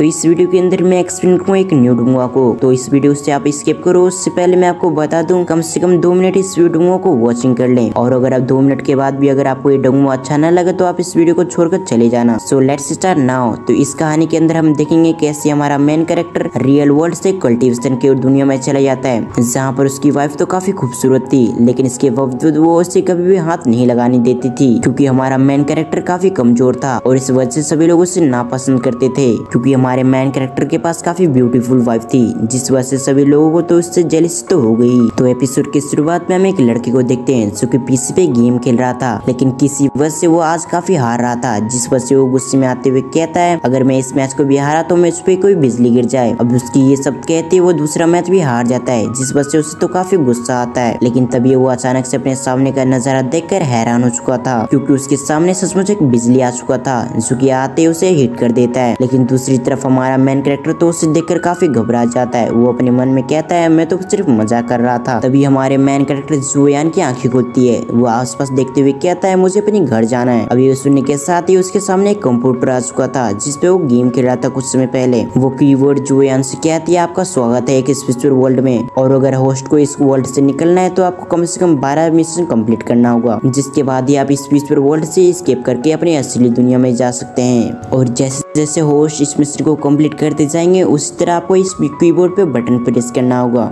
तो इस वीडियो के अंदर मैं एक्सप्लेन करूँ एक न्यू डोंगुआ को। तो इस वीडियो से आप स्किप करो। उससे पहले मैं आपको बता दूं कम से कम 2 मिनट इस वीडियो को वॉचिंग कर लें। और अगर आप 2 मिनट के बाद भी अगर आपको ये डोंगुआ अच्छा न लगे तो आप इस वीडियो को छोड़कर चले जाना। So let's start now. तो इस कहानी के अंदर हम देखेंगे कैसे हमारा मेन कैरेक्टर रियल वर्ल्ड से कल्टीवेशन की दुनिया में चला जाता है, जहाँ पर उसकी वाइफ तो काफी खूबसूरत थी, लेकिन इसके बावजूद वो उसे कभी भी हाथ नहीं लगाने देती थी, क्योंकि हमारा मेन कैरेक्टर काफी कमजोर था और इस वजह से सभी लोग उसे नापसंद करते थे, क्योंकि हमारे मेन कैरेक्टर के पास काफी ब्यूटीफुल वाइफ थी, जिस वजह से सभी लोगों को तो उससे जेलसी तो हो गई। तो एपिसोड की शुरुआत में हम एक लड़के को देखते हैं जो कि पीसी पे गेम खेल रहा था, लेकिन किसी वजह से वो आज काफी हार रहा था, जिस वजह से वो गुस्से में आते हुए कहता है अगर मैं इस मैच को भी हारा तो मुझ पे कोई बिजली गिर जाए। अब उसकी ये सब कहते वो दूसरा मैच भी हार जाता है, जिस वजह से उसे तो काफी गुस्सा आता है। लेकिन तभी वो अचानक से अपने सामने का नजारा देखकर हैरान हो चुका था, क्योंकि उसके सामने सचमुच एक बिजली आ चुका था जो कि आते उसे हिट कर देता है। लेकिन दूसरी तरफ हमारा मेन कैरेक्टर तो उसे देखकर काफी घबरा जाता है। वो अपने मन में कहता है मैं तो सिर्फ मजाक कर रहा था। तभी हमारे मेन कैरेक्टर जुयान की आंखें खुलती है। वो आसपास देखते हुए कहता है मुझे अपने घर जाना है। अभी ये सुनने के साथ ही उसके सामने एक कंप्यूटर आ चुका था, जिसपे वो गेम खेल रहा था कुछ समय पहले। वो कीवर्ड जुयान से कहती है आपका स्वागत है एक स्पिरिचुअल वर्ल्ड में, और अगर होस्ट को इस वर्ल्ड से निकलना है तो आपको कम से कम 12 मिशन कंप्लीट करना होगा, जिसके बाद ही आप इस स्पिरिचुअल वर्ल्ड से एस्केप करके अपनी असली दुनिया में जा सकते हैं। और जैसे जैसे होस्ट इस मिशन को कंप्लीट करते जाएंगे उसी तरह आपको इस कीबोर्ड पे बटन प्रेस करना होगा।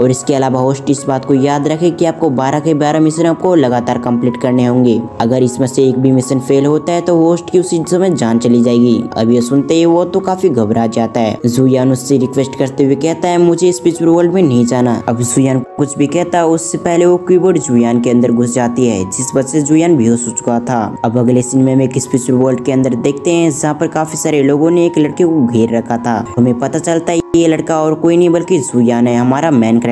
और इसके अलावा होस्ट इस बात को याद रखे कि आपको 12 के 12 मिशन आपको लगातार कंप्लीट करने होंगे। अगर इसमें से एक भी मिशन फेल होता है तो होस्ट की उसी समय जान चली जाएगी। अब ये सुनते ही वो तो काफी घबरा जाता है। जुयान उससे रिक्वेस्ट करते हुए कहता है मुझे स्पिरिचुअल वर्ल्ड में नहीं जाना। अब जुयान कुछ भी कहता है उससे पहले वो कीबोर्ड जुयान के अंदर घुस जाती है, जिस वजह से जुयान बेहोश हो चुका था। अब अगले सीन में एक स्पिरिचुअल वर्ल्ड के अंदर देखते हैं जहाँ पर काफी सारे लोगों ने एक लड़के को घेर रखा था। हमें पता चलता है ये लड़का और कोई नहीं बल्कि जुयान है, हमारा मेन कैरेक्टर।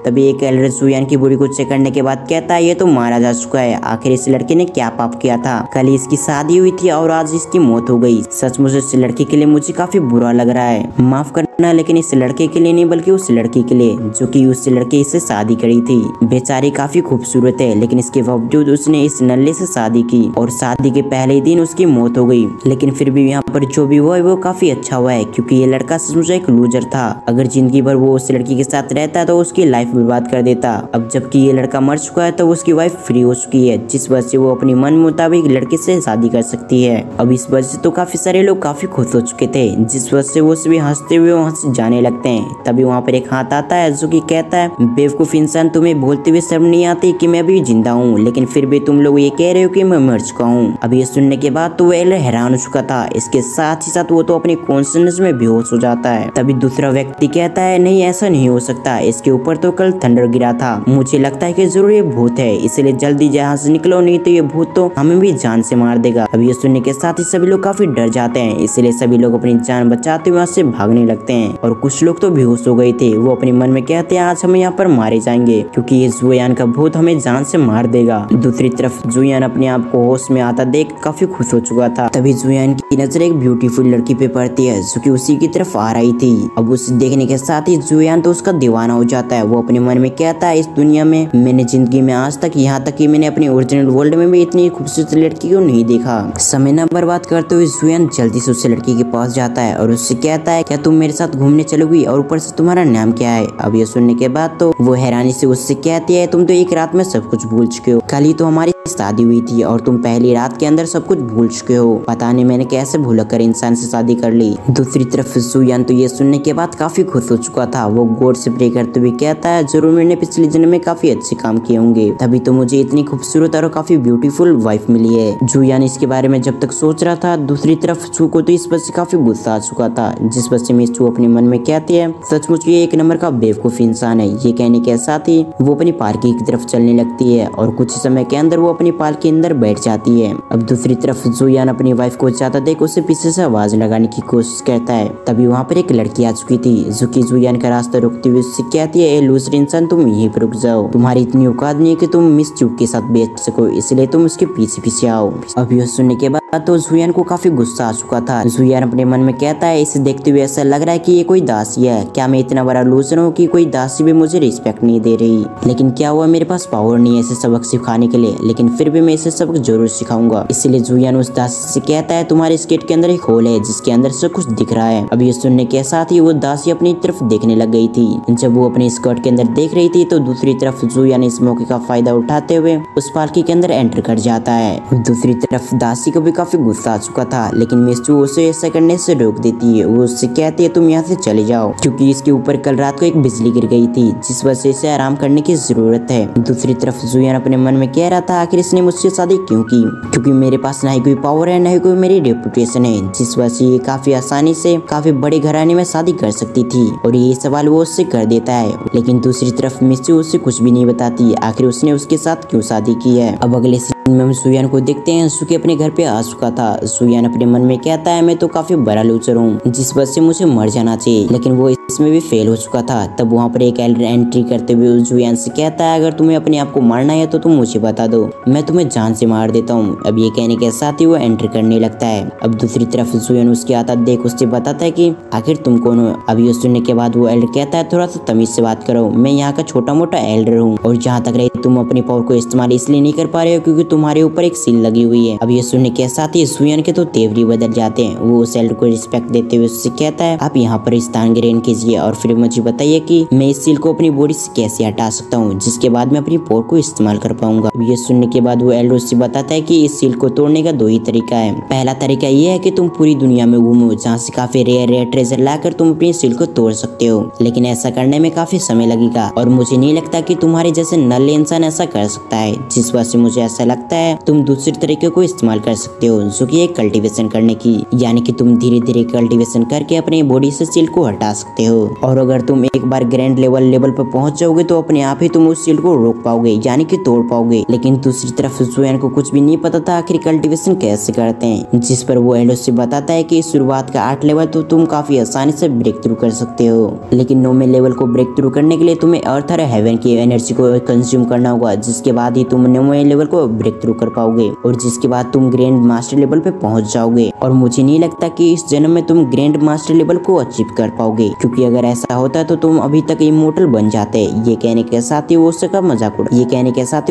तभी एक एल्डर जुयान की बॉडी को चेक करने के बाद कहता है ये तो मारा जा चुका है। आखिर इस लड़के ने क्या पाप किया था? कल इसकी शादी हुई थी और आज इसकी मौत हो गई। सचमुच इस लड़के के लिए मुझे काफी बुरा लग रहा है, माफ करना, लेकिन इस लड़के के लिए नहीं बल्कि उस लड़की के लिए जो कि उस लड़के से शादी करी थी। बेचारी काफी खूबसूरत है, लेकिन इसके बावजूद उसने इस नल्ले से शादी की और शादी के पहले ही दिन उसकी मौत हो गई। लेकिन फिर भी यहाँ पर जो भी हुआ है वो काफी अच्छा हुआ है, क्योंकि ये लड़का सचमुच एक लूजर था। अगर जिंदगी भर वो उस लड़की के साथ रहता तो उसकी लाइफ बर्बाद कर देता। अब जबकि ये लड़का मर चुका है तो उसकी वाइफ फ्री हो चुकी है, जिस वजह से वो अपनी मन मुताबिक लड़के से शादी कर सकती है। अब इस वजह से तो काफी सारे लोग काफी खुश हो चुके थे, जिस वजह से वो सभी हंसते हुए वहाँ से जाने लगते हैं। तभी वहाँ पर एक हाथ आता है जो कि कहता है बेवकूफ इंसान, तुम्हें बोलते हुए शर्म नहीं आती कि मैं अभी जिंदा हूँ, लेकिन फिर भी तुम लोग ये कह रहे हो कि मैं मर चुका हूँ। अब ये सुनने के बाद तो वो एल्डर हैरान हो चुका था। इसके साथ ही साथ वो तो अपनी कॉन्शियसनेस में बेहोश हो जाता है। तभी दूसरा व्यक्ति कहता है नहीं ऐसा नहीं हो सकता, इसके ऊपर तो कल थंडर गिरा था, मुझे लगता है कि जरूर ये भूत है, इसलिए जल्दी जहाँ से निकलो, नहीं तो ये भूत तो हमें भी जान से मार देगा। अब ये सुनने के साथ ही सभी लोग काफी डर जाते हैं, इसलिए सभी लोग अपनी जान बचाते हुए वहाँ से भागने लगते हैं। और कुछ लोग तो बेहोश हो गए थे। वो अपने मन में कहते हैं आज हम यहाँ पर मारे जाएंगे, क्योंकि ये जुयान का भूत हमें जान से मार देगा। दूसरी तरफ जुयान अपने आप को होश में आता देख काफी खुश हो चुका था। तभी जुयान की नजर एक ब्यूटीफुल लड़की पे पड़ती है जो कि उसी की तरफ आ रही थी। अब उसे देखने के साथ ही जुयान तो उसका दीवाना हो जाता है। वो अपने मन में कहता है इस दुनिया में मैंने जिंदगी में आज तक, यहाँ तक कि मैंने अपनी ओरिजिनल वर्ल्ड में भी इतनी खूबसूरत लड़की को नहीं देखा। समय न बर्बाद करते हुए जुयान जल्दी से उस लड़की के पास जाता है और उससे कहता है क्या तुम मेरे साथ घूमने चलोगी, और ऊपर से तुम्हारा नाम क्या है? अब ये सुनने के बाद तो वो हैरानी से उससे कहती है तुम तो एक रात में सब कुछ भूल चुके हो, कल ही तो हमारी शादी हुई थी और तुम पहली रात के अंदर सब कुछ भूल चुके हो। पता नहीं मैंने कैसे भूल कर इंसान से शादी कर ली। दूसरी तरफ जुयान तो ये सुनने के बाद काफी खुश हो चुका था। वो गॉड से प्रे करते हुए कहता है जरूर मैंने पिछले जन्म में काफी अच्छे काम किए होंगे, तभी तो मुझे इतनी खूबसूरत और काफी ब्यूटीफुल वाइफ मिली है। जुयान इसके बारे में जब तक सोच रहा था, दूसरी तरफ चू को तो इस वजह से काफी गुस्सा आ चुका था, जिस वजह से चू अपने मन में कहती है सचमुच ये एक नंबर का बेवकूफ इंसान है। ये कहने के साथ ही वो अपनी पार्की की तरफ चलने लगती है और कुछ समय के अंदर वो अपनी पार्क के अंदर बैठ जाती है। अब दूसरी तरफ जुयान अपनी वाइफ को जाता देख उसे पीछे से आवाज लगाने की कोशिश करता है। तभी वहाँ पर एक लड़की आ चुकी थी जो कि जुयान का रास्ता रोकते हुए उससे कहती है लूजर इंसान तुम यहीं पर रुक जाओ, तुम्हारी इतनी औकात नहीं है कि तुम मिस चूक के साथ बैठ सको, इसलिए तुम उसके पीछे पीछे आओ। अब यह सुनने के बाद तो जुयान को काफी गुस्सा आ चुका था। जुयान अपने मन में कहता है, इसे देखते हुए ऐसा लग रहा है कि ये कोई दासी है। क्या मैं इतना बड़ा लूजर हूँ कि कोई दासी भी मुझे रिस्पेक्ट नहीं दे रही? लेकिन क्या हुआ, मेरे पास पावर नहीं है इसे सबक सिखाने के लिए, लेकिन फिर भी मैं इसे सबक जरूर सिखाऊंगा। इसलिए जुयान उस दासी से कहता है, तुम्हारे स्केट के अंदर एक होल है जिसके अंदर से कुछ दिख रहा है। अब ये सुनने के साथ ही वो दासी अपनी तरफ देखने लग गई थी। जब वो अपने स्कर्ट के अंदर देख रही थी तो दूसरी तरफ जुयान इस मौके का फायदा उठाते हुए उस पालकी के अंदर एंटर कर जाता है। दूसरी तरफ दासी को भी काफी गुस्सा आ चुका था, लेकिन मिस्टू उसे ऐसा करने से रोक देती है। वो उससे कहती है, तुम यहाँ से चले जाओ, क्योंकि इसके ऊपर कल रात को एक बिजली गिर गई थी जिस वजह से इसे आराम करने की जरूरत है। दूसरी तरफ जुयान अपने मन में कह रहा था, आखिर इसने मुझसे शादी क्यों की? क्योंकि मेरे पास ना ही कोई पावर है, ना ही कोई मेरी रेपुटेशन है, जिस वजह से ये काफी आसानी से काफी बड़े घराने में शादी कर सकती थी। और ये सवाल वो उससे कर देता है, लेकिन दूसरी तरफ मिस्टू उससे कुछ भी नहीं बताती आखिर उसने उसके साथ क्यों शादी की है। अब अगले सीन में हम जुयान को देखते हैं। सुकी अपने घर पे आ चुका था। जुयान अपने मन में कहता है, मैं तो काफी बड़ा लूजर हूँ, जिस वजह से मुझे मर जाना चाहिए, लेकिन वो इसमें भी फेल हो चुका था। तब वहाँ पर एक एल्डर एंट्री करते हुए जुयान से कहता है, अगर तुम्हें अपने आप को मारना है तो तुम मुझे बता दो, मैं तुम्हें जान से मार देता हूँ। अब ये कहने के साथ ही वो एंटर करने लगता है। अब दूसरी तरफ जुयान उसकी आदत देख उससे बताता है कि आखिर तुम कौन हो? अब ये सुनने के बाद वो एल्डर कहता है, थोड़ा सा तमीज से बात करो, मैं यहाँ का छोटा मोटा एल्डर हूँ, और जहाँ तक रही तुम अपनी पावर को इस्तेमाल इसलिए नहीं कर पा रहे हो क्योंकि तुम्हारे ऊपर एक सील लगी हुई है। अब ये सुनने के साथ ही जुयान के तो तेवरी बदल जाते हैं। वो उस एल्डर को रिस्पेक्ट देते हुए उससे कहता है, आप यहाँ पर स्थान ग्रहण कीजिए और फिर मुझे बताइए कि मैं इस सील को अपनी बॉडी से कैसे हटा सकता हूँ, जिसके बाद मैं अपनी पावर को इस्तेमाल कर पाऊंगा। अब ये सुनने के बाद वो एल्डर उससे बताता है कि इस सील को तोड़ने का दो ही तरीका है। पहला तरीका ये है कि तुम पूरी दुनिया में घूमो, जहाँ से काफी रेयर ट्रेजर लाकर तुम अपनी सील को तोड़ सकते हो, लेकिन ऐसा करने में काफी समय लगेगा और मुझे नहीं लगता कि तुम्हारे जैसे नल्ले इंसान ऐसा कर सकता है, जिस वजह से मुझे ऐसा लगता है तुम दूसरे तरीके को इस्तेमाल कर सकते हो, जो कि एक कल्टीवेशन करने की, यानी कि तुम धीरे धीरे कल्टीवेशन करके अपनी बॉडी से सील को हटा सकते हो। और अगर तुम एक बार ग्रैंड लेवल पर पहुंच जाओगे तो अपने आप ही तुम उस सील को रोक पाओगे, यानी कि तोड़ पाओगे। लेकिन दूसरी तरफ जुयान को कुछ भी नहीं पता था आखिर कल्टीवेशन कैसे करते हैं, जिस पर वो एल्डर से बताता है कि शुरुआत का 8 लेवल तो तुम काफी आसानी से ब्रेक थ्रू कर सकते हो, लेकिन 9वें लेवल को ब्रेक थ्रू करने के लिए तुम्हें अर्थ और हेवन की एनर्जी को कंज्यूम करना होगा, जिसके बाद ही तुम 9वें लेवल को ब्रेक थ्रू कर पाओगे, और जिसके बाद तुम ग्रैंड मास्टर लेवल पे पहुंच जाओगे। और मुझे नहीं लगता कि इस जन्म में तुम ग्रैंड मास्टर लेवल को अचीव कर पाओगे, क्योंकि अगर ऐसा होता तो तुम अभी तक इमोर्टल बन जाते। ये कहने के साथ ही वो उसका मजाक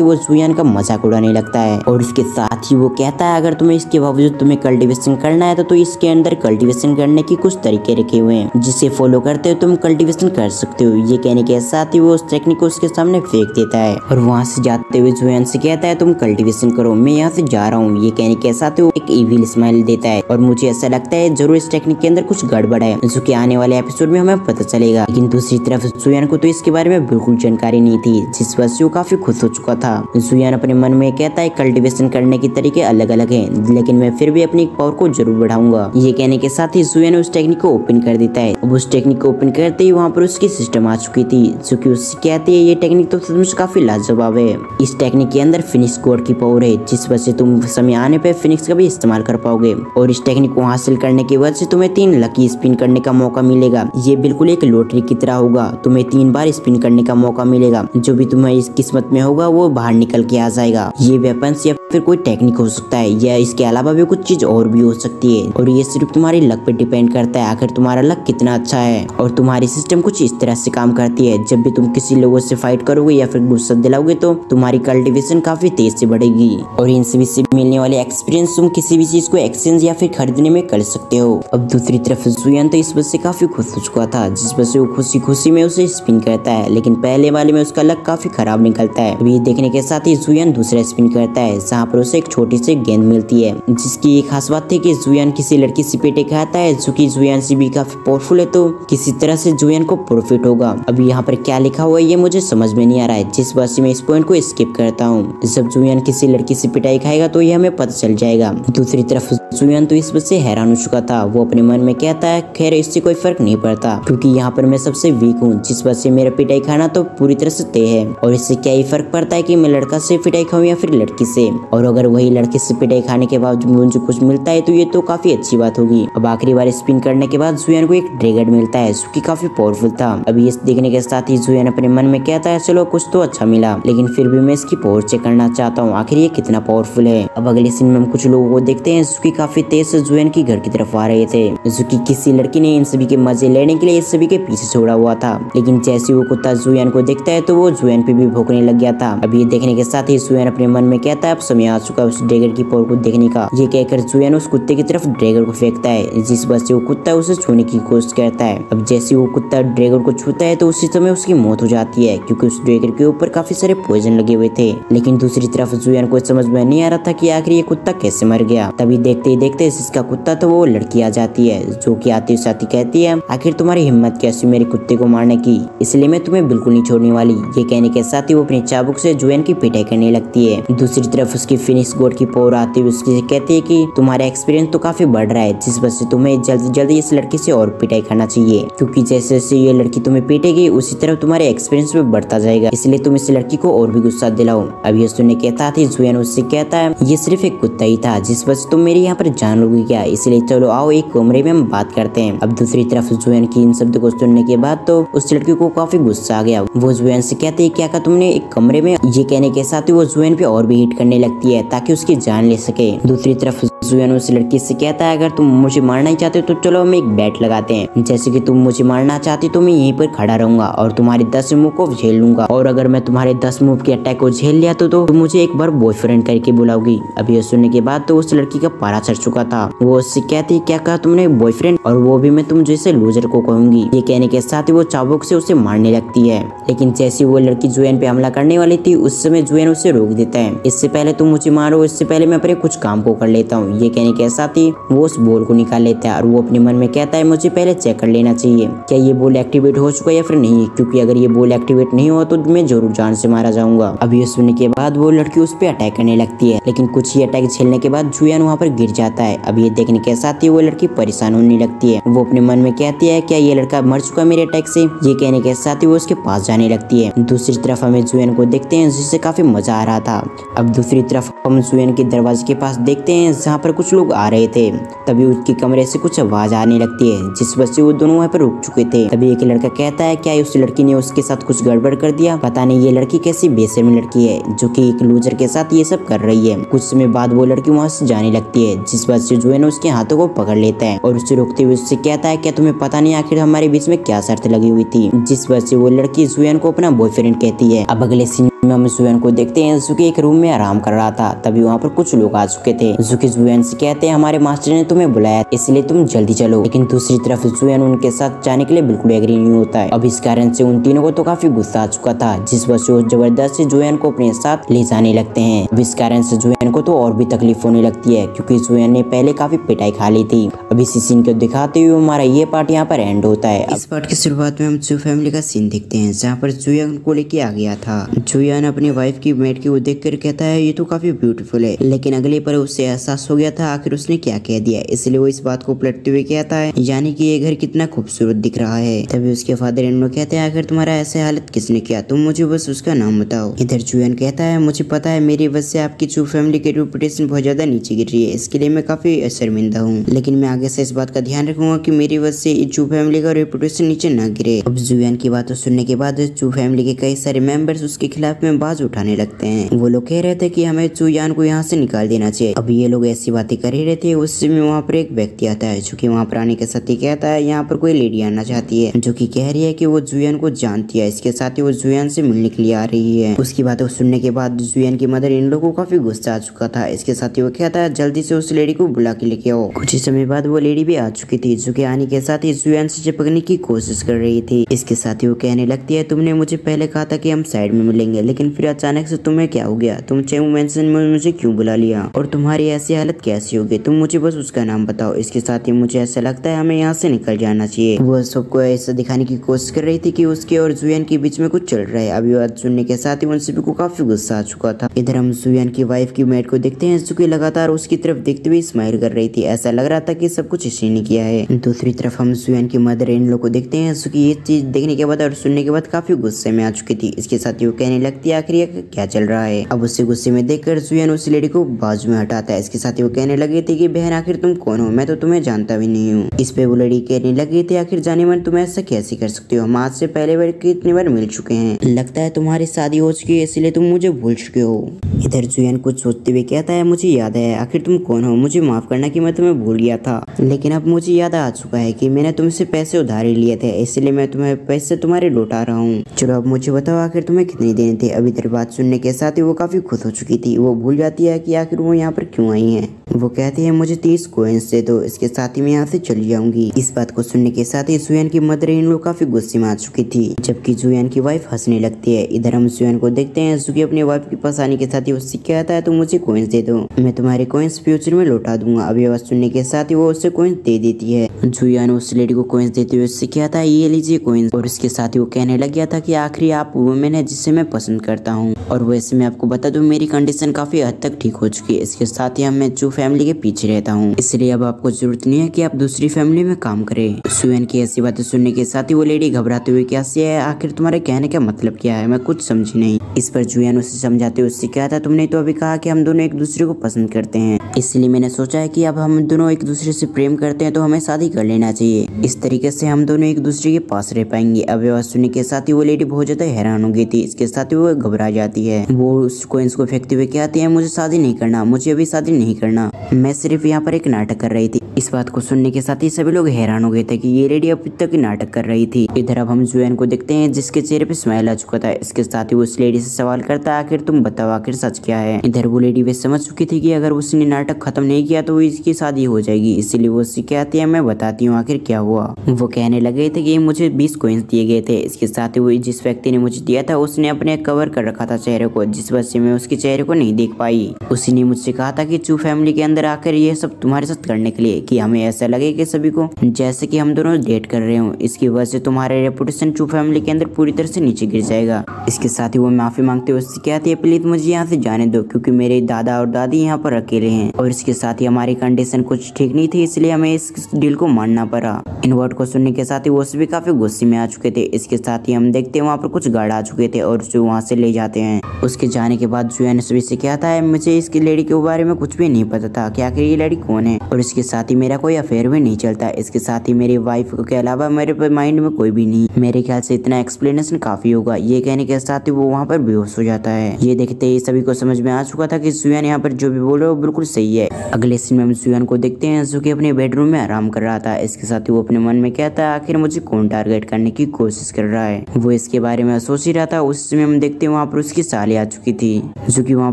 वो जुयान का मजाक उड़ाने लगता है, और इसके साथ ही वो कहता है, अगर तुम्हें इसके बावजूद तुम्हें कल्टीवेशन करना है तो इसके अंदर कल्टीवेशन करने की कुछ तरीके रखे हुए हैं, जिसे फॉलो करते हुए तुम कल्टीवेशन कर सकते हो। ये कहने के साथ ही वो उस टेक्निक को उसके सामने फेंक देता है, और वहाँ से जाते हुए जुयान से कहता है, तुम कल्टीवेशन करो, मैं यहाँ से जा रहा हूँ। ये कहने के साथ वो एक इविल स्माइल देता है, और मुझे ऐसा लगता है जरूर इस टेक्निक के अंदर कुछ गड़बड़ है, जो कि आने वाले एपिसोड में हमें पता चलेगा। लेकिन दूसरी तरफ जुयान को तो इसके बारे में बिल्कुल जानकारी नहीं थी, जिस वजह से वो काफी खुश हो चुका था। जुयान अपने मन में कहता है, कल्टीवेशन करने के तरीके अलग अलग हैं, लेकिन मैं फिर भी अपनी पावर को जरूर बढ़ाऊंगा। ये कहने के साथ ही जुयान उस टेक्निक को ओपन कर देता है। अब उस टेक्निक को ओपन करते ही वहाँ पर उसकी सिस्टम आ चुकी थी, जो कि उससे कहती है, ये टेक्निक तो सचमुच काफी लाजवाब है। इस टेक्निक के अंदर फिनिक्स गॉड की पावर है, जिस वजह से तुम समय आने पे फिनिक्स का भी इस्तेमाल कर पाओगे, और इस टेक्निक को हासिल करने की वजह से तुम्हें 3 लकी स्पिन करने का मौका मिलेगा। ये बिल्कुल एक लॉटरी की तरह होगा, तुम्हें 3 बार स्पिन करने का मौका मिलेगा, जो भी तुम्हें इस किस्मत में होगा वो बाहर निकल के आ जाएगा। ये वेपन्स या फिर कोई टेक्निक हो सकता है, या इसके अलावा भी कुछ चीज और भी हो सकती है, और ये सिर्फ तुम्हारी लक पे डिपेंड करता है, आखिर तुम्हारा लक कितना अच्छा है। और तुम्हारी सिस्टम कुछ इस तरह से काम करती है, जब भी तुम किसी लोगों से फाइट करोगे या फिर गुस्सा दिलाओगे तो तुम्हारी कल्टीवेशन काफी तेज से बढ़ेगी, और इन सभी से मिलने वाले एक्सपीरियंस तुम किसी भी चीज को एक्सचेंज या फिर खरीदने में कर सकते हो। अब दूसरी तरफ जुयान तो इस वजह से काफी खुश हो चुका था, जिस वजह से वो खुशी खुशी में उसे स्पिन करता है, लेकिन पहले वाले में उसका लक काफी खराब निकलता है। अब ये देखने के साथ ही जुयान दूसरा स्पिन करता है, जहाँ पर उसे एक छोटी सी गेंद मिलती है, जिसकी एक खास बात थी कि जुयान किसी लड़की से पेटे खाता है, जो कि जुयान से भी काफी पावरफुल है, तो किसी तरह से जुयान को प्रॉफिट होगा। अब यहाँ पर क्या लिखा हुआ है ये मुझे समझ में नहीं आ रहा है, जिस वजह से मैं इस पॉइंट को स्किप करता हूँ। जब जुयान किसी लड़की से पिटाई खाएगा तो ये हमें पता चल जाएगा। दूसरी तरफ जुयान तो इस वजह से हैरान हो चुका था। वो अपने मन में कहता है, खैर इससे कोई फर्क नहीं पड़ता, क्योंकि यहाँ पर मैं सबसे वीक हूँ, जिस वजह से मेरा पिटाई खाना तो पूरी तरह से तय है, और इससे क्या ही फर्क पड़ता है कि मैं लड़का से पिटाई खाऊं या फिर लड़की से। और अगर वही लड़के से पिटाई खाने के बाद मुझे कुछ मिलता है तो ये तो काफी अच्छी बात होगी। अब आखिरी बार स्पिन करने के बाद जुयान को एक ड्रैगन मिलता है, जो कि काफी पावरफुल था। अब ये देखने के साथ ही जुयान अपने मन में कहता है, चलो कुछ तो अच्छा मिला, लेकिन फिर भी मैं इसकी पावर चेक करना चाहता हूँ, आखिर आखिर ये कितना पावरफुल है। अब अगले सीन में हम कुछ लोगों को देखते हैं जो कि काफी तेज से जुएन की घर की तरफ आ रहे थे, जो कि किसी लड़की ने इन सभी के मजे लेने के लिए इस सभी के पीछे छोड़ा हुआ था। लेकिन जैसे वो कुत्ता जुएन को देखता है तो वो जुएन पे भी भौंकने लग गया था। अब ये देखने के साथ ही जुएन अपने मन में कहता है अब समय आ चुका उस ड्रैगन की पावर को देखने का। ये कहकर जुएन उस कुत्ते की तरफ ड्रैगन को फेंकता है, जिस वजह से वो कुत्ता उसे छूने की कोशिश करता है। अब जैसे वो कुत्ता ड्रैगन को छूता है तो उसी समय उसकी मौत हो जाती है, क्योंकि उस ड्रैगन के ऊपर काफी सारे पॉइजन लगे हुए थे। लेकिन दूसरी तरफ जुएन को समझ में नहीं आ रहा था कि आखिर ये कुत्ता कैसे मर गया। तभी देखते ही देखते जिसका कुत्ता था वो लड़की आ जाती है, जो कि आते साथ कहती है आखिर तुम्हारी हिम्मत कैसी मेरे कुत्ते को मारने की, इसलिए मैं तुम्हें बिल्कुल नहीं छोड़ने वाली। ये कहने के साथ ही वो अपनी चाबुक से जुएन की पिटाई करने लगती है। दूसरी तरफ उसकी फिनिश गॉड की पावर आती हुई उससे कहती है कि तुम्हारा एक्सपीरियंस तो काफी बढ़ रहा है, जिस वजह से तुम्हें जल्दी जल्दी इस लड़की से और पिटाई करना चाहिए, क्योंकि जैसे जैसे ये लड़की तुम्हें पीटेगी उसी तरह तुम्हारे एक्सपीरियंस भी बढ़ता जाएगा, इसलिए तुम इस लड़की को और भी गुस्सा दिलाओ। अब ये सुनने के साथ ही जुएन उससे कहता है ये सिर्फ एक कुत्ता ही था, जिस वजह से तुम मेरे यहाँ पर जान लोगी क्या, इसलिए चलो आओ एक कमरे में हम बात करते हैं। अब दूसरी तरफ जुएन की इन शब्द को सुनने के बाद तो उस लड़की को काफी गुस्सा आ गया। वो जुएन से कहते है क्या कहा तुमने एक कमरे में। ये कहने के साथ ही वो जुएन पे और भी हिट करने लगती है ताकि उसकी जान ले सके। दूसरी तरफ जुएन उस लड़की से कहता है अगर तुम मुझे मारना ही चाहते हो तो चलो हम एक बैट लगाते हैं, जैसे कि तुम मुझे मारना चाहती तो मैं यहीं पर खड़ा रहूंगा और तुम्हारे 10 मूव को झेल लूंगा, और अगर मैं तुम्हारे 10 मूव के अटैक को झेल लिया तो तुम मुझे एक बार बॉयफ्रेंड करके बुलाओगी। अब ये सुनने के बाद तो उस लड़की का पारा चढ़ चुका था। वो उससे कहती क्या कहा तुमने बॉयफ्रेंड, और वो भी मैं तुम जैसे लूजर को कहूंगी। ये कहने के साथ ही वो चाबुक से उसे मारने लगती है। लेकिन जैसे वो लड़की जुएन पे हमला करने वाली थी उस समय जुएन उसे रोक देता है, इससे पहले तुम मुझे मारो, इससे पहले मैं अपने कुछ काम को कर लेता हूँ। ये कहने के साथ ही वो उस बॉल को निकाल लेता है और वो अपने मन में कहता है मुझे पहले चेक कर लेना चाहिए क्या ये बॉल एक्टिवेट हो चुका है या फिर नहीं, क्योंकि अगर ये बॉल एक्टिवेट नहीं हुआ तो मैं जरूर जान से मारा जाऊंगा। अब ये सुनने के बाद वो लड़की उस पर अटैक करने लगती है, लेकिन कुछ ही अटैक झेलने के बाद जुएन वहाँ पर गिर जाता है। अब ये देखने के साथ ही वो लड़की परेशान होने लगती है। वो अपने मन में कहती है क्या ये लड़का मर चुका मेरे अटैक से। ये कहने के साथ ही वो उसके पास जाने लगती है। दूसरी तरफ हमें जुएन को देखते हैं जिससे काफी मजा आ रहा था। अब दूसरी तरफ हम जुएन के दरवाजे के पास देखते हैं जहाँ पर कुछ लोग आ रहे थे। तभी उसके कमरे से कुछ आवाज आने लगती है, जिस वजह से वो दोनों वहाँ पर रुक चुके थे। तभी एक लड़का कहता है क्या उस लड़की ने उसके साथ कुछ गड़बड़ कर दिया, पता नहीं ये लड़की कैसी बेशर्म लड़की है जो कि एक लूजर के साथ ये सब कर रही है। कुछ समय बाद वो लड़की वहाँ से जाने लगती है, जिस वजह से जुएन उसके हाथों को पकड़ लेता है और उसे रोकते हुए उससे कहता है क्या तुम्हें पता नहीं आखिर हमारे बीच में क्या शर्त लगी हुई थी, जिस वजह से वो लड़की जुएन को अपना बॉयफ्रेंड कहती है। अब अगले सीन में हम जुएन को देखते हैं जो कि एक रूम में आराम कर रहा था। तभी वहाँ पर कुछ लोग आ चुके थे जो कि जुएन से कहते हैं हमारे मास्टर ने तुम्हें बुलाया इसलिए तुम जल्दी चलो। लेकिन दूसरी तरफ जुएन उनके साथ जाने के लिए बिल्कुल एग्री नहीं होता है। अब इस कारण से उन तीनों को तो काफी गुस्सा आ चुका था, जिस वजह से वो जबरदस्ती जुएन को अपने साथ ले जाने लगते हैं। अब इस कारण से जुएन को तो और भी तकलीफ होने लगती है, क्योंकि जुएन ने पहले काफी पिटाई खा ली थी। अब इसी सीन को दिखाते हुए हमारा ये पार्ट यहाँ पर एंड होता है। इस पार्ट की शुरुआत में हम जू फैमिली का सीन देखते हैं जहाँ पर जुएन को लेके आ गया था। जुएन अपनी वाइफ की मेड की वो देख कर कहता है ये तो काफी ब्यूटीफुल है, लेकिन अगले पर उससे एहसास हो गया था आखिर उसने क्या कह दिया, इसलिए वो इस बात को पलटते हुए कहता है यानी कि ये घर कितना खूबसूरत दिख रहा है। तभी उसके फादर इन लोग कहते हैं आखिर तुम्हारा ऐसे हालत किसने किया, तुम मुझे बस उसका नाम बताओ। इधर जुएन कहता है मुझे पता है मेरी वजह से आपकी जू फैमिली की रेपुटेशन बहुत ज्यादा नीचे गिर रही है, इसके लिए मैं काफी शर्मिंदा हूँ, लेकिन मैं आगे से इस बात का ध्यान रखूंगा कि मेरी वजह से जू फैमिली का रेपुटेशन नीचे न गिरे। अब जुएन की बातों सुनने के बाद जू फैमिली के कई सारे मेंबर्स उसके खिलाफ में बाज उठाने लगते हैं। वो लोग कह रहे थे कि हमें जुएन को यहाँ से निकाल देना चाहिए। अब ये लोग ऐसी बातें कर ही रहे थे उस समय वहाँ पर एक व्यक्ति आता है जो कि वहाँ पर आने के साथ ही कहता है यहाँ पर कोई लेडी आना चाहती है, जो कि कह रही है कि वो जुएन को जानती है, इसके साथ ही वो जुएन से मिलने के लिए आ रही है। उसकी बातों सुनने के बाद जुएन की मदर इन लोगों को काफी गुस्सा आ चुका था। इसके साथ ही वो कहता है जल्दी से उस लेडी को बुला के लेके आओ। कुछ ही समय बाद वो लेडी भी आ चुकी थी, जो कि आने के साथ ही जुएन से चिपकने की कोशिश कर रही थी। इसके साथ ही वो कहने लगती है तुमने मुझे पहले कहा था कि हम साइड में मिलेंगे, लेकिन फिर अचानक से तुम्हें क्या हो गया, तुम चेमू मेंशन में मुझे क्यों बुला लिया और तुम्हारी ऐसी हालत कैसी होगी, तुम मुझे बस उसका नाम बताओ। इसके साथ ही मुझे ऐसा लगता है हमें यहाँ से निकल जाना चाहिए। वो सबको ऐसा दिखाने की कोशिश कर रही थी कि उसके और जुएन के बीच में कुछ चल रहा है। अभी बात सुनने के साथ ही उन सभी को काफी गुस्सा आ चुका था। इधर हम जुएन की वाइफ की मेड को देखते हैं जो कि लगातार उसकी तरफ देखते हुए स्माइल कर रही थी, ऐसा लग रहा था कि सब कुछ इसी ने किया है। दूसरी तरफ हम जुएन की मदर इन लोग को देखते हैं जो कि ये चीज देखने के बाद और सुनने के बाद काफी गुस्से में आ चुकी थी। इसके साथ ही वो कहने लगती देखती है आखिर ये क्या चल रहा है। अब उससे गुस्से में देखकर जुयान उस लेडी को बाजू में हटाता है। इसके साथ ही वो कहने लगे थे कि बहन आखिर तुम कौन हो, मैं तो तुम्हें जानता भी नहीं हूँ। इस पे वो लेडी कहने लगी थी आखिर जाने मन तुम ऐसा कैसे कर सकते हो, हम आज से पहले बार कितनी बार मिल चुके हैं, लगता है तुम्हारी शादी हो चुकी है इसलिए तुम मुझे भूल चुके हो। इधर जुयान कुछ सोचते हुए कहता है मुझे याद है, आखिर तुम कौन हो, मुझे माफ करना कि मैं तुम्हें भूल गया था, लेकिन अब मुझे याद आ चुका है कि मैंने तुमसे पैसे उधार ही लिए थे, इसलिए मैं तुम्हें पैसे तुम्हारे लौटा रहा हूँ। चलो अब मुझे बताओ आखिर तुम्हें कितने देने थे। अब इधर बात सुनने के साथ ही वो काफी खुश हो चुकी थी। वो भूल जाती है कि आखिर वो यहाँ पर क्यों आई है। वो कहती है मुझे 30 कॉइंस दे दो, इसके साथ ही मैं यहाँ से चली जाऊंगी। इस बात को सुनने के साथ ही जुयान की मदर इन लोग काफी गुस्से में आ चुकी थी, जबकि जुयान की वाइफ हंसने लगती है। इधर हम जुयान को देखते हैं जो कि अपनी वाइफ के पास आने के साथ ही उससे कहता है तुम मुझे कॉइंस दे दो, मैं तुम्हारे कॉइंस फ्यूचर में लौटा दूंगा। अब ये बात सुनने के साथ ही वो उससे कॉइंस दे देती है। जुयान उस लेडी को कॉइंस देते हुए उससे कहता है ये लीजिए कॉइंस, और इसके साथ ही वो कहने लग गया था कि आखिरी आप वुमेन है जिसे मैं पसंद करता हूँ, और वैसे मैं आपको बता दूं मेरी कंडीशन काफी हद तक ठीक हो चुकी है। इसके साथ ही मैं चू फैमिली के पीछे रहता हूँ, इसलिए अब आपको जरूरत नहीं है कि आप दूसरी फैमिली में काम करें। जुयान की ऐसी बातें सुनने के साथ ही वो लेडी घबराते हुए कैसी है, आखिर तुम्हारे कहने का मतलब क्या है, मैं कुछ समझी नहीं। इस पर जुयान उसे समझाते हुए उससे कहता तुमने तो अभी कहा कि हम दोनों एक दूसरे को पसंद करते हैं, इसलिए मैंने सोचा है कि अब हम दोनों एक दूसरे से प्रेम करते हैं तो हमें शादी कर लेना चाहिए, इस तरीके से हम दोनों एक दूसरे के पास रह पाएंगे। अब ये बात सुनने के साथ ही वो लेडी बहुत ज्यादा हैरान हो गई थी। इसके साथ ही वो घबरा जाती है। वो उस कॉइंस को फेंकते हुए कहती है मुझे शादी नहीं करना, मुझे अभी शादी नहीं करना, मैं सिर्फ यहाँ पर एक नाटक कर रही थी। इस बात को सुनने के साथ ही सभी लोग हैरान हो गए थे कि ये लेडी अभी तक नाटक कर रही थी। इधर अब हम जुयान को देखते हैं जिसके चेहरे पे स्माइल आ चुका था। इसके साथ ही वो उस लेडी से सवाल करता है आखिर तुम बताओ आखिर सच क्या है। इधर वो लेडी वे समझ चुकी थी कि अगर उसने नाटक खत्म नहीं किया तो इसकी शादी हो जाएगी, इसीलिए वो उससे कहती है मैं बताती हूँ आखिर क्या हुआ। वो कहने लगे थे कि मुझे 20 कॉइंस दिए गए थे। इसके साथ ही वो जिस व्यक्ति ने मुझे दिया था उसने अपने कवर कर रखा था चेहरे को, जिस वजह से मैं उसके चेहरे को नहीं देख पाई। उसी ने मुझसे कहा था कि चू फैमिली के अंदर आकर ये सब तुम्हारे साथ करने के लिए, कि हमें ऐसा लगे कि सभी को जैसे कि हम दोनों डेट कर रहे हो, इसकी वजह से तुम्हारे रेपुटेशन चू फैमिली के अंदर पूरी तरह से नीचे गिर जाएगा। इसके साथ ही वो माफी मांगते हुए उससे कहती है प्लीज मुझे यहाँ से जाने दो, क्योंकि मेरे दादा और दादी यहाँ पर अकेले हैं, और इसके साथ ही हमारी कंडीशन कुछ ठीक नहीं थी, इसलिए हमें इस डील को मानना पड़ा। इन वर्ड को सुनने के साथ ही वो भी काफी गुस्से में आ चुके थे। इसके साथ ही हम देखते हैं वहाँ पर कुछ गार्ड आ चुके थे और जो वहाँ से ले जाते हैं। उसके जाने के बाद जुयान सभी से कहता है मुझे इसकी लेडी के बारे में कुछ भी नहीं पता था कि आखिर ये लेडी कौन है, और इसके साथ ही मेरा कोई अफेयर भी नहीं चलता। इसके साथ ही मेरी वाइफ के अलावा मेरे माइंड में कोई भी नहीं, मेरे ख्याल से इतना एक्सप्लेनेशन काफी होगा। ये कहने के साथ ही वो वहाँ पर बेहोश हो जाता है। ये देखते ही सभी को समझ में आ चुका था कि जुयान यहाँ पर जो भी बोल रहा है वो बिल्कुल सही है। अगले सीन में हम जुयान को देखते हैं जो कि अपने बेडरूम में आराम कर रहा था। इसके साथ ही वो अपने मन में कहता है आखिर मुझे कौन टारगेट करने की कोशिश कर रहा है। वो इसके बारे में सोच ही रहा था। उस समय हम देखते हैं वहाँ पर उसकी साली आ चुकी थी, जो कि वहाँ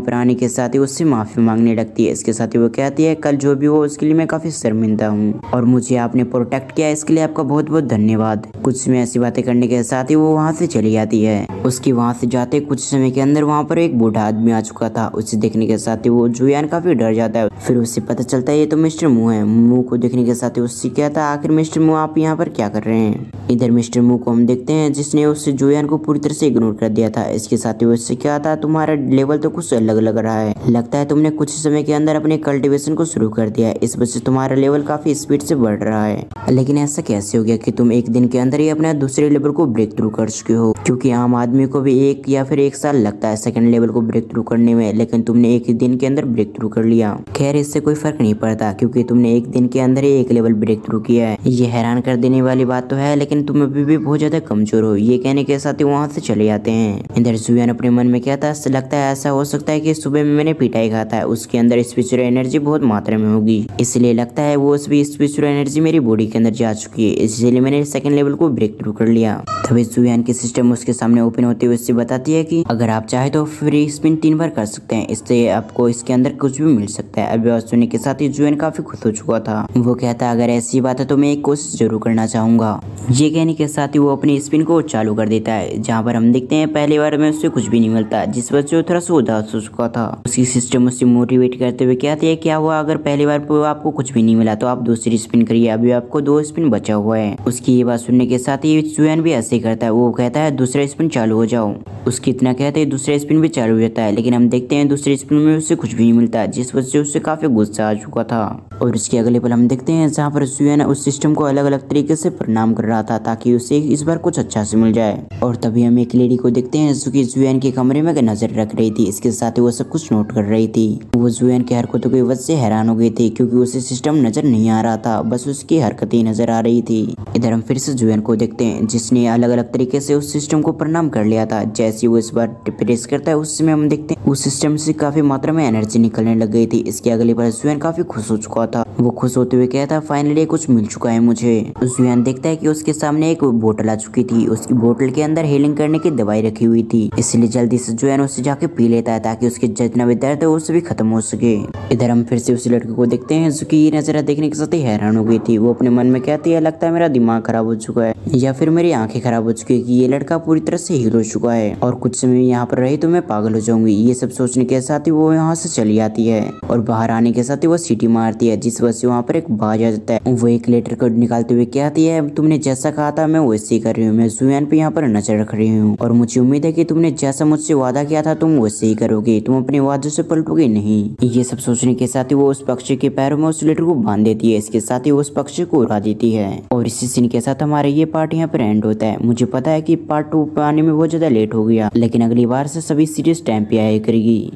पर आने के साथ ही उससे माफी मांगने लगती है। इसके साथ ही वो कहती है कल जो भी हो उसके लिए मैं काफी शर्मिंदा हूँ, और मुझे आपने प्रोटेक्ट किया इसके लिए आपका बहुत बहुत धन्यवाद। कुछ समय ऐसी बातें करने के साथ ही वो वहाँ से चली जाती है। उसकी वहाँ से जाते कुछ समय के अंदर वहाँ पर एक बूढ़ा आदमी आ चुका था। उसे देखने के साथ ही वो जुयान काफी डर जाता है। फिर उससे पता चलता है ये तो मिस्टर मू है। मू को देखने के साथ ही उससे कहता है आखिर मिस्टर मू आप यहाँ पर क्या कर रहे हैं। इधर मिस्टर मू को हम देखते हैं जिसने उससे जुयान को पूरी तरह से इग्नोर कर दिया था। इसके साथ ही उससे क्या था तुम्हारा लेवल तो कुछ अलग लग रहा है, लगता है तुमने कुछ समय के अंदर अपने कल्टीवेशन को शुरू कर दिया है, इस वजह से तुम्हारा लेवल काफी स्पीड से बढ़ रहा है। लेकिन ऐसा कैसे हो गया कि तुम एक दिन के अंदर ही अपने दूसरे लेवल को ब्रेक थ्रू कर चुके हो, क्योंकि आम आदमी को भी 1 या फिर 1 साल लगता है सेकंड लेवल को ब्रेक थ्रू करने में, लेकिन तुमने एक ही दिन के अंदर ब्रेक थ्रू कर लिया। खैर इससे कोई फर्क नहीं पड़ता क्योंकि तुमने एक दिन के अंदर ही 1 लेवल ब्रेक थ्रू किया है। ये हैरान कर देने वाली बात तो है, लेकिन तुम अभी भी बहुत ज्यादा कमजोर हो। ये कहने के साथ ही वहाँ से चले जाते हैं। इधर जुयान अपने मन में कहता है लगता है ऐसा हो सकता है कि सुबह में मैंने पिटाई खाता है, उसके अंदर स्पिरिचुअल एनर्जी बहुत मात्रा में होगी, इसलिए लगता है वो स्पिरिचुअल एनर्जी मेरी बॉडी के अंदर जा चुकी है, इसलिए मैंने सेकंड लेवल को ब्रेक थ्रू कर लिया। तभी जुयान की सिस्टम उसके सामने ओपन होते हुए उससे बताती है कि अगर आप चाहे तो फ्री स्पिन 3 बार कर सकते हैं, इससे आपको इसके अंदर कुछ भी मिल सकता है। अभी बात सुनने के साथ ही जुयान काफी खुश हो चुका था। वो कहता है अगर ऐसी बात है तो मैं एक कोशिश जरूर करना चाहूंगा। ये कहने के साथ ही वो अपनी स्पिन को चालू कर देता है, जहाँ पर हम देखते हैं पहली बार में उससे कुछ भी नहीं मिलता, जिस वजह से वो थोड़ा सा उदास हो चुका था। उसकी सिस्टम उससे मोटिवेट करते हुए कहती है क्या हुआ अगर पहली बार आपको कुछ भी नहीं मिला तो आप दूसरी स्पिन करिए, अभी आपको 2 स्पिन बचा हुआ है। उसकी ये बात सुनने के साथ ही जुयान भी ऐसे करता है। वो कहता है दूसरा स्पिन चालू हो जाओ। उसकी इतना कहते हैं दूसरा स्पिन भी चालू हो जाता है, लेकिन हम देखते हैं दूसरे स्पिन में उससे कुछ भी नहीं मिलता, जिस वजह से उससे काफी गुस्सा आ चुका था। और इसके अगले पल हम देखते हैं जहाँ पर जुएन उस सिस्टम को अलग अलग तरीके से प्रणाम कर रहा था ताकि उसे इस बार कुछ अच्छा से मिल जाए। और तभी हम एक लेडी को देखते हैं जो कि जुएन के कमरे में नजर रख रही थी। इसके साथ ही वो सब कुछ नोट कर रही थी। वो जुएन की हरकतों की वजह से हैरान हो गई थी क्योंकि उसे सिस्टम नजर नहीं आ रहा था, बस उसकी हरकतें नजर आ रही थी। इधर हम फिर से जुएन को देखते हैं जिसने अलग अलग तरीके से उस सिस्टम को प्रणाम कर लिया था। जैसे वो इस बार प्रेस करता है उस समय हम देखते हैं उस सिस्टम से काफी मात्रा में एनर्जी निकलने लग गई थी। इसके अगले बार जुएन काफी खुश हो चुका था। वो खुश होते हुए कहता फाइनली कुछ मिल चुका है मुझे। जुएन देखता है कि उसके सामने एक बोतल आ चुकी थी। उसकी बोतल के अंदर हीलिंग करने की दवाई रखी हुई थी, इसलिए जल्दी से जुएन उससे जाके पी लेता है ताकि उसके जितना भी दर्द है वो भी खत्म हो सके। इधर हम फिर से उस लड़के को देखते हैं जो कि ये नजारा देखने के साथ ही हैरान हो गई थी। वो अपने मन में कहती है लगता है मेरा दिमाग खराब हो चुका है या फिर मेरी आंखें खराब हो चुकी है कि ये लड़का पूरी तरह से हील हो चुका है और कुछ समय यहाँ पर रही तो मैं पागल हो जाऊंगी। ये सब सोचने के साथ ही वो यहाँ से चली आती है और बाहर आने के साथ ही वो सीटी मारती है जिस वजह से वहाँ पर एक बाज आ जाता है। वो एक लेटर को निकालते हुए कहती है तुमने जैसा कहा था मैं वैसे ही कर रही हूँ। मैं जुएन पे यहाँ पर नजर रख रही हूँ और मुझे उम्मीद है कि तुमने जैसा मुझसे वादा किया था तुम वैसे ही करोगे, तुम अपने वादों से पलटोगे नहीं। ये सब सोचने के साथ ही वो उस पक्षी के पैरों में उस लेटर को बांध देती है। इसके साथ ही वो उस पक्षी को उड़ा देती है और इसी सीन के साथ हमारा ये पार्ट यहाँ पर एंड होता है। मुझे पता है कि पार्ट 2 आने में बहुत ज्यादा लेट हो गया, लेकिन अगली बार से सभी सीरीज टाइम पे आया करेगी।